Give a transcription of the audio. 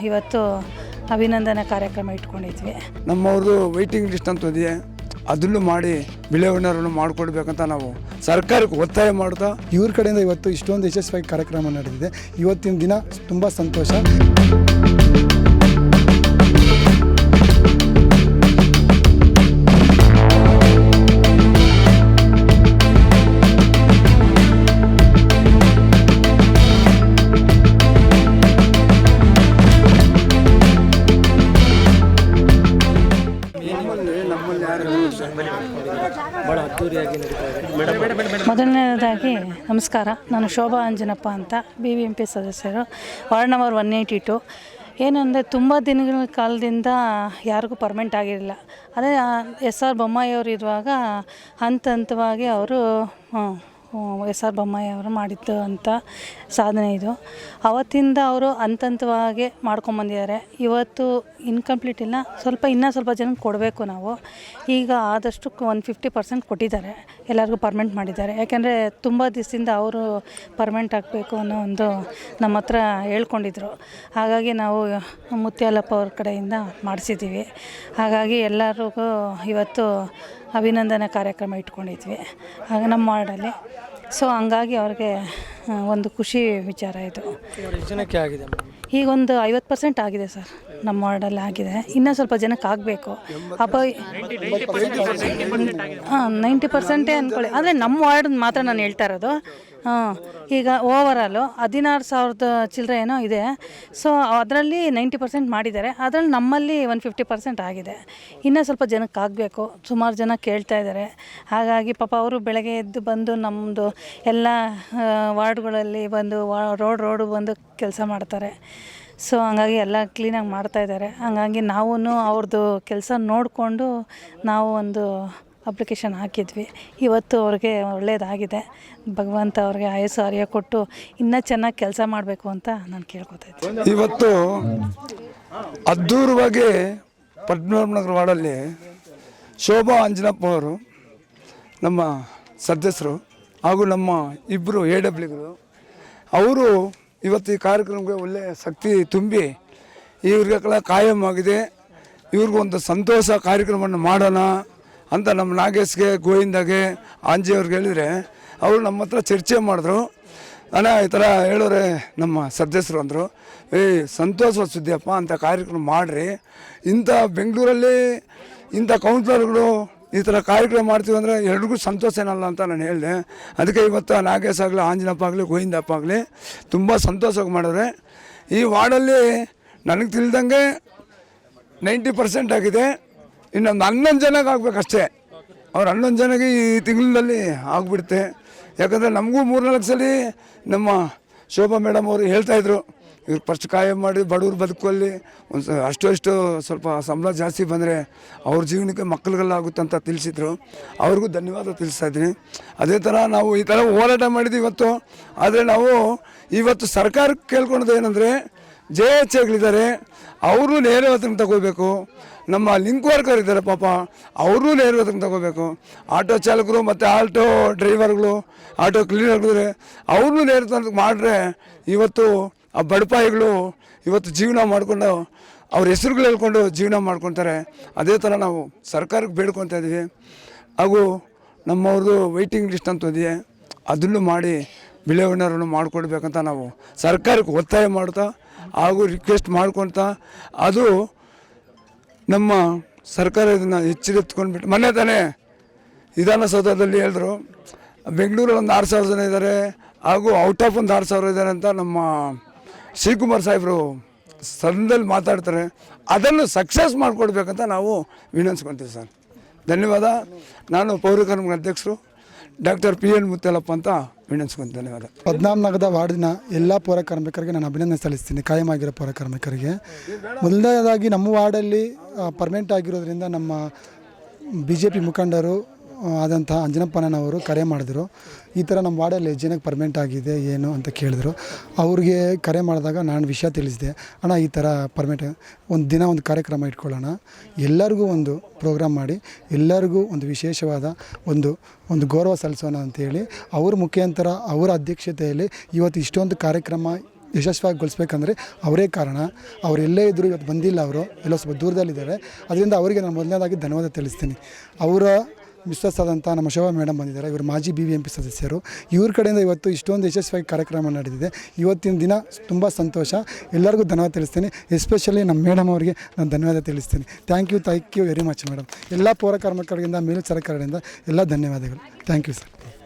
ಇವತ್ತು ಅಭಿನಂದನಾ ಕಾರ್ಯಕ್ರಮ ಇಟ್ಕೊಂಡಿದ್ವಿ. ನಮ್ಮವ್ರದ್ದು ವೈಟಿಂಗ್ ಲಿಸ್ಟ್ ಅಂತ ಇದೆ, ಅದನ್ನು ಮಾಡಿ ವಿಲೇವಾರಿಯನ್ನು ಮಾಡಿಕೊಡ್ಬೇಕಂತ ನಾವು ಸರ್ಕಾರಕ್ಕೆ ಒತ್ತಾಯ ಮಾಡ್ತಾ ಇವ್ರ ಕಡೆಯಿಂದ ಇವತ್ತು ಇಷ್ಟೊಂದು ಯಶಸ್ವಿಯಾಗಿ ಕಾರ್ಯಕ್ರಮ ನಡೆದಿದೆ. ಇವತ್ತಿನ ದಿನ ತುಂಬ ಸಂತೋಷ. ಮೊದಲನೇದಾಗಿ ನಮಸ್ಕಾರ. ನಾನು ಶೋಭಾ ಅಂಜನಪ್ಪ ಅಂತ, BBMP ಸದಸ್ಯರು, ವಾರ್ಡ್ ನಂಬರ್ 182. ಏನಂದರೆ ತುಂಬ ದಿನಗಳ ಕಾಲದಿಂದ ಯಾರಿಗೂ ಪರ್ಮನೆಂಟ್ ಆಗಿರಲಿಲ್ಲ. ಅದೇ SR ಬೊಮ್ಮಾಯಿ ಅವರು ಇರುವಾಗ ಹಂತವಾಗಿ ಅವರು SR ಬೊಮ್ಮಾಯಿ ಅವರು ಮಾಡಿದ್ದು ಅಂತ ಸಾಧನೆ ಇದು. ಅವತ್ತಿಂದ ಅವರು ಹಂತವಾಗಿ ಮಾಡ್ಕೊಂಬಂದಿದ್ದಾರೆ. ಇವತ್ತು ಇನ್ಕಂಪ್ಲೀಟ್ ಇಲ್ಲ, ಇನ್ನೂ ಸ್ವಲ್ಪ ಜನಕ್ಕೆ ಕೊಡಬೇಕು ನಾವು. ಈಗ ಆದಷ್ಟು 150% ಕೊಟ್ಟಿದ್ದಾರೆ, ಎಲ್ಲರಿಗೂ ಪರ್ಮನೆಂಟ್ ಮಾಡಿದ್ದಾರೆ. ಯಾಕೆಂದರೆ ತುಂಬ ದಿವಸದಿಂದ ಅವರು ಪರ್ಮನೆಂಟ್ ಆಗಬೇಕು ಅನ್ನೋ ಒಂದು ನಮ್ಮ ಹತ್ರ ಹೇಳ್ಕೊಂಡಿದ್ರು. ಹಾಗಾಗಿ ನಾವು ಮುತ್ಯಾಲಪ್ಪ ಅವ್ರ ಕಡೆಯಿಂದ ಮಾಡಿಸಿದ್ದೀವಿ. ಹಾಗಾಗಿ ಎಲ್ಲರಿಗೂ ಇವತ್ತು ಅಭಿನಂದನಾ ಕಾರ್ಯಕ್ರಮ ಇಟ್ಕೊಂಡಿದ್ವಿ ಆಗ ನಮ್ಮ ವಾರ್ಡಲ್ಲಿ. ಸೊ ಹಂಗಾಗಿ ಅವ್ರಿಗೆ ಒಂದು ಖುಷಿ ವಿಚಾರ ಇದು. ಜನಕ್ಕೆ ಆಗಿದೆ ಈಗ ಒಂದು 50% ಆಗಿದೆ ಸರ್, ನಮ್ಮ ವಾರ್ಡಲ್ಲಿ ಆಗಿದೆ. ಇನ್ನೂ ಸ್ವಲ್ಪ ಜನಕ್ಕೆ ಆಗಬೇಕು. 90% ಅಂದ್ಕೊಳ್ಳಿ. ಆದರೆ ನಮ್ಮ ವಾರ್ಡ್ ಮಾತ್ರ ನಾನು ಹೇಳ್ತಾ ಇರೋದು. ಈಗ ಓವರಾಲು 16,000 ಚಿಲ್ಲರೆ ಏನೋ ಇದೆ. ಸೊ ಅದರಲ್ಲಿ 90% ಮಾಡಿದ್ದಾರೆ. ಅದರಲ್ಲಿ ನಮ್ಮಲ್ಲಿ 150% ಆಗಿದೆ. ಇನ್ನೂ ಸ್ವಲ್ಪ ಜನಕ್ಕೆ ಆಗಬೇಕು. ಸುಮಾರು ಜನ ಕೇಳ್ತಾ ಇದ್ದಾರೆ. ಹಾಗಾಗಿ ಪಾಪ ಅವರು ಬೆಳಗ್ಗೆ ಎದ್ದು ಬಂದು ನಮ್ಮದು ಎಲ್ಲ ವಾರ್ಡ್ಗಳಲ್ಲಿ ಬಂದು ರೋಡು ಬಂದು ಕೆಲಸ ಮಾಡ್ತಾರೆ. ಸೊ ಹಂಗಾಗಿ ಎಲ್ಲ ಕ್ಲೀನಾಗಿ ಮಾಡ್ತಾಯಿದ್ದಾರೆ. ಹಂಗಾಗಿ ನಾವೂ ಅವ್ರದ್ದು ಕೆಲಸ ನೋಡಿಕೊಂಡು ನಾವು ಒಂದು ಅಪ್ಲಿಕೇಶನ್ ಹಾಕಿದ್ವಿ. ಇವತ್ತು ಅವ್ರಿಗೆ ಒಳ್ಳೆಯದಾಗಿದೆ. ಭಗವಂತ ಅವ್ರಿಗೆ ಆಯಸ್ಸು ಆರೋಗ್ಯ ಕೊಟ್ಟು ಇನ್ನೂ ಚೆನ್ನಾಗಿ ಕೆಲಸ ಮಾಡಬೇಕು ಅಂತ ನಾನು ಕೇಳ್ಕೊತಾ ಇದ್ದೀನಿ. ಇವತ್ತು ಅದ್ಧೂರವಾಗಿ ಪದ್ಮನಾಭನಗರ ವಾರ್ಡಲ್ಲಿ ಶೋಭಾ ಅಂಜನಪ್ಪ ಅವರು ನಮ್ಮ ಸದಸ್ಯರು ಹಾಗೂ ನಮ್ಮ ಇಬ್ಬರು AWಗಳು ಅವರು ಇವತ್ತು ಈ ಕಾರ್ಯಕ್ರಮಕ್ಕೆ ಒಳ್ಳೆಯ ಶಕ್ತಿ ತುಂಬಿ ಇವ್ರಿಗೆಲ್ಲ ಕಾಯಂ ಆಗಿದೆ. ಇವ್ರಿಗೊಂದು ಸಂತೋಷ ಕಾರ್ಯಕ್ರಮವನ್ನು ಮಾಡೋಣ ಅಂತ ನಮ್ಮ ನಾಗೇಶ್ಗೆ, ಗೋವಿಂದಾಗೆ, ಆಂಜಿಯವ್ರಿಗೆ ಹೇಳಿದರೆ ಅವರು ನಮ್ಮ ಹತ್ರ ಚರ್ಚೆ ಮಾಡಿದ್ರು. ಅಣ್ಣ ಈ ಥರ ಹೇಳೋರೆ ನಮ್ಮ ಸದಸ್ಯರು ಅಂದರು, ಸಂತೋಷವಾದ ಸುದ್ದಿಯಪ್ಪ, ಅಂಥ ಕಾರ್ಯಕ್ರಮ ಮಾಡಿರಿ. ಇಂಥ ಬೆಂಗಳೂರಲ್ಲಿ ಇಂಥ ಕೌನ್ಸಿಲರ್ಗಳು ಈ ಥರ ಕಾರ್ಯಕ್ರಮ ಮಾಡ್ತೀವಿ ಅಂದರೆ ಎಲ್ರಿಗೂ ಸಂತೋಷ ಏನಲ್ಲ ಅಂತ ನಾನು ಹೇಳಿದೆ. ಅದಕ್ಕೆ ಇವತ್ತು ನಾಗೇಶ್ ಆಗಲಿ, ಆಂಜನಪ್ಪ ಆಗಲಿ, ಗೋವಿಂದಪ್ಪ ಆಗಲಿ ತುಂಬ ಸಂತೋಷವಾಗಿ ಮಾಡಿದ್ರೆ. ಈ ವಾರ್ಡಲ್ಲಿ ನನಗೆ ತಿಳಿದಂಗೆ 90% ಆಗಿದೆ. ಇನ್ನೊಂದು 11 ಜನಕ್ಕೆ ಆಗಬೇಕಷ್ಟೇ. ಅವ್ರು 11 ಜನಕ್ಕೆ ಈ ತಿಂಗಳಲ್ಲಿ ಆಗಿಬಿಡುತ್ತೆ. ಯಾಕಂದರೆ ನಮಗೂ 3-4 ಸಲ ನಮ್ಮ ಶೋಭಾ ಮೇಡಮ್ ಅವರು ಹೇಳ್ತಾಯಿದ್ರು, ಇವ್ರು ಫಸ್ಟ್ ಕಾಯಂ ಮಾಡಿ ಬಡವ್ರ ಬದುಕಲ್ಲಿ ಒಂದು ಅಷ್ಟು ಸ್ವಲ್ಪ ಸಂಬಳ ಜಾಸ್ತಿ ಬಂದರೆ ಅವ್ರ ಜೀವನಕ್ಕೆ ಮಕ್ಕಳಿಗೆಲ್ಲ ಆಗುತ್ತೆ ಅಂತ ತಿಳಿಸಿದ್ರು. ಅವ್ರಿಗೂ ಧನ್ಯವಾದ ತಿಳಿಸ್ತಾಯಿದ್ದೀನಿ. ಅದೇ ಥರ ನಾವು ಈ ಥರ ಹೋರಾಟ ಮಾಡಿದ್ವಿ ಇವತ್ತು. ಆದರೆ ನಾವು ಇವತ್ತು ಸರ್ಕಾರಕ್ಕೆ ಕೇಳ್ಕೊಳೋದು ಏನಂದರೆ, JHಗಳಿದ್ದಾರೆ, ಅವರು ನೇರವಾತನ ತಗೋಬೇಕು. ನಮ್ಮ ಲಿಂಕ್ ವರ್ಕರ್ ಇದ್ದಾರೆ ಪಾಪ, ಅವರು ನೇರವಾತನ ತಗೋಬೇಕು. ಆಟೋ ಚಾಲಕರು ಮತ್ತು ಆಟೋ ಡ್ರೈವರ್ಗಳು, ಆಟೋ ಕ್ಲೀನರ್ಗಳಿದ್ದಾರೆ, ಅವ್ರನ್ನೂ ನೇರವಾತನ ಮಾಡಿದ್ರೆ ಇವತ್ತು ಆ ಬಡಪಾಯಿಗಳು ಇವತ್ತು ಜೀವನ ಮಾಡಿಕೊಂಡು ಅವ್ರ ಹೆಸರುಗಳು ಹೇಳ್ಕೊಂಡು ಜೀವನ ಮಾಡ್ಕೊತಾರೆ. ಅದೇ ಥರ ನಾವು ಸರ್ಕಾರಕ್ಕೆ ಬೇಡ್ಕೊತಾ ಇದ್ದೀವಿ. ಹಾಗೂ ನಮ್ಮವ್ರದ್ದು ವೈಟಿಂಗ್ ಲಿಸ್ಟ್ ಅಂತ ಇದೆ, ಅದನ್ನು ಮಾಡಿ ವಿಲೇವಾರಿಯನ್ನು ಮಾಡಿಕೊಡ್ಬೇಕಂತ ನಾವು ಸರ್ಕಾರಕ್ಕೆ ಒತ್ತಾಯ ಮಾಡ್ತಾ ಹಾಗೂ ರಿಕ್ವೆಸ್ಟ್ ಮಾಡ್ಕೊತಾ, ಅದು ನಮ್ಮ ಸರ್ಕಾರ ಇದನ್ನು ಎಚ್ಚರಿತ್ಕೊಂಡ್ಬಿಟ್ಟು ಮೊನ್ನೆ ತಾನೇ ವಿಧಾನಸೌಧದಲ್ಲಿ ಹೇಳಿದ್ರು, ಬೆಂಗಳೂರಲ್ಲಿ ಒಂದು 6,000 ಜನ ಇದ್ದಾರೆ ಹಾಗೂ ಔಟ್ ಆಫ್ ಒಂದು 6,000 ಇದ್ದಾರೆ ಅಂತ ನಮ್ಮ ಶ್ರೀಕುಮಾರ್ ಸಾಹೇಬರು ಸದನದಲ್ಲಿ ಮಾತಾಡ್ತಾರೆ. ಅದನ್ನು ಸಕ್ಸಸ್ ಮಾಡಿಕೊಡ್ಬೇಕಂತ ನಾವು ವಿನಂತಿಸ್ಕೊತೀವಿ ಸರ್. ಧನ್ಯವಾದ. ನಾನು ಪೌರಕಾರ್ಮಿಕ ಅಧ್ಯಕ್ಷರು ಡಾಕ್ಟರ್ PN ಮುತ್ಯಾಲಪ್ಪ ಅಂತ ವಿನಂತಿಸ್ಕೊಂಡು ಧನ್ಯವಾದ. ಪದ್ಮನಾಭನಗರದ ವಾರ್ಡಿನ ಎಲ್ಲ ಪೌರ ಕಾರ್ಮಿಕರಿಗೆ ನಾನು ಅಭಿನಂದನೆ ಸಲ್ಲಿಸ್ತೀನಿ. ಕಾಯಂ ಆಗಿರೋ ಪೌರ ಕಾರ್ಮಿಕರಿಗೆ ಮೊದಲನೇದಾಗಿ ನಮ್ಮ ವಾರ್ಡಲ್ಲಿ ಪರ್ಮನೆಂಟ್ ಆಗಿರೋದ್ರಿಂದ ನಮ್ಮ BJP ಮುಖಂಡರು ಆದಂಥ ಅಂಜನಪ್ಪನವರು ಕರೆ ಮಾಡಿದ್ರು. ಈ ಥರ ನಮ್ಮ ವಾರ್ಡಲ್ಲಿ ಜನಕ್ಕೆ ಪರ್ಮನೆಂಟ್ ಆಗಿದೆ ಏನು ಅಂತ ಕೇಳಿದ್ರು. ಅವ್ರಿಗೆ ಕರೆ ಮಾಡಿದಾಗ ನಾನು ವಿಷಯ ತಿಳಿಸಿದೆ, ಅಣ್ಣ ಈ ಥರ ಪರ್ಮನೆಂಟ್ ಒಂದು ದಿನ ಒಂದು ಕಾರ್ಯಕ್ರಮ ಇಟ್ಕೊಳ್ಳೋಣ, ಎಲ್ಲರಿಗೂ ಒಂದು ಪ್ರೋಗ್ರಾಮ್ ಮಾಡಿ ಎಲ್ಲರಿಗೂ ಒಂದು ವಿಶೇಷವಾದ ಒಂದು ಗೌರವ ಸಲ್ಲಿಸೋಣ ಅಂತೇಳಿ ಅವ್ರ ಮುಖಾಂತರ ಅವರ ಅಧ್ಯಕ್ಷತೆಯಲ್ಲಿ ಇವತ್ತು ಇಷ್ಟೊಂದು ಕಾರ್ಯಕ್ರಮ ಯಶಸ್ವಿಗೊಳಿಸ್ಬೇಕಂದ್ರೆ ಅವರೇ ಕಾರಣ. ಅವ್ರು ಎಲ್ಲೇ ಇದ್ದರೂ ಇವತ್ತು ಬಂದಿಲ್ಲ, ಅವರು ಎಲ್ಲೋ ಸ್ವಲ್ಪ ದೂರದಲ್ಲಿದ್ದಾರೆ. ಅದರಿಂದ ಅವರಿಗೆ ನಾನು ಮೊದಲನೇದಾಗಿ ಧನ್ಯವಾದ ತಿಳಿಸ್ತೀನಿ. ಅವರ ಮಿಸ್ಸಸ್ ಆದಂಥ ನಮ್ಮ ಶೋಭಾ ಮೇಡಮ್ ಬಂದಿದ್ದಾರೆ, ಇವರು ಮಾಜಿ BBMP ಸದಸ್ಯರು. ಇವ್ರ ಕಡೆಯಿಂದ ಇವತ್ತು ಇಷ್ಟೊಂದು ಯಶಸ್ವಿಯಾಗಿ ಕಾರ್ಯಕ್ರಮ ನಡೆದಿದೆ. ಇವತ್ತಿನ ದಿನ ತುಂಬ ಸಂತೋಷ. ಎಲ್ಲರಿಗೂ ಧನ್ಯವಾದ ತಿಳಿಸ್ತೀನಿ. ಎಸ್ಪೆಷಲಿ ನಮ್ಮ ಮೇಡಮ್ ಅವರಿಗೆ ನಾನು ಧನ್ಯವಾದ ತಿಳಿಸ್ತೀನಿ. Thank you very much madam. ಎಲ್ಲ ಪೌರ ಕಾರ್ಮಿಕರಿಂದ ಮೇಲ್ಸರ್ಕಾರದಿಂದ ಎಲ್ಲ ಧನ್ಯವಾದಗಳು. Thank you sir.